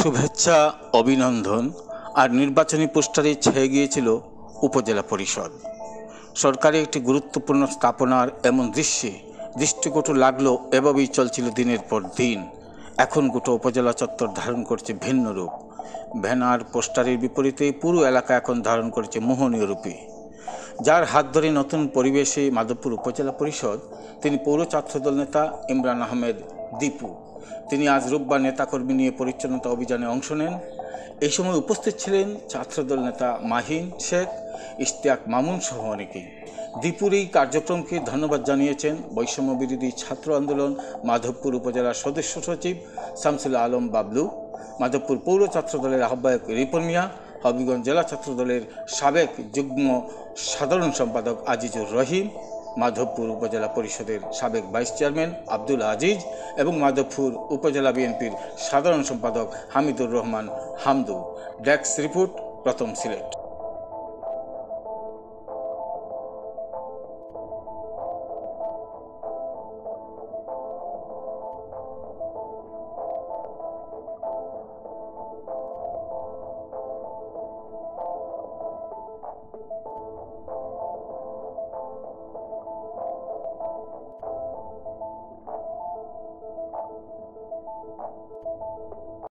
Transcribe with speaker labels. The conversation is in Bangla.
Speaker 1: শুভেচ্ছা, অভিনন্দন আর নির্বাচনী পোস্টারে ছেয়ে গিয়েছিল উপজেলা পরিষদ। সরকারি একটি গুরুত্বপূর্ণ স্থাপনার এমন দৃষ্টিকটু লাগলো। এভাবেই চলছিল দিনের পর দিন। এখন গোটা উপজেলা চত্বর ধারণ করছে ভিন্ন রূপ। ব্যানার পোস্টারের বিপরীতে পুরো এলাকা এখন ধারণ করেছে মোহনীয় রূপে। যার হাত ধরে নতুন পরিবেশে মাধবপুর উপজেলা পরিষদ, তিনি পৌর ছাত্রদল নেতা ইমরান আহমেদ দীপু। তিনি আজ রোববার নেতাকর্মী নিয়ে পরিচ্ছন্নতা অভিযানে অংশ নেন। এই সময় উপস্থিত ছিলেন ছাত্রদল নেতা মাহিন শেখ, ইশতিয়াক মামুন সহ অনেকেই। দীপুর এই কার্যক্রমকে ধন্যবাদ জানিয়েছেন বৈষম্য বিরোধী ছাত্র আন্দোলন মাধবপুর উপজেলার সদস্য সচিব শামসুল আলম বাবলু, মাধবপুর পৌর ছাত্রদলের আহ্বায়ক রিপন মিয়া, হবিগঞ্জ জেলা ছাত্রদলের সাবেক যুগ্ম সাধারণ সম্পাদক আজিজুর রহিম, মাধবপুর উপজেলা পরিষদের সাবেক ভাইস চেয়ারম্যান আব্দুল আজিজ এবং মাধবপুর উপজেলা বিএনপির সাধারণ সম্পাদক হামিদুর রহমান হামদু। ডেস্ক রিপোর্ট, প্রথম সিলেট।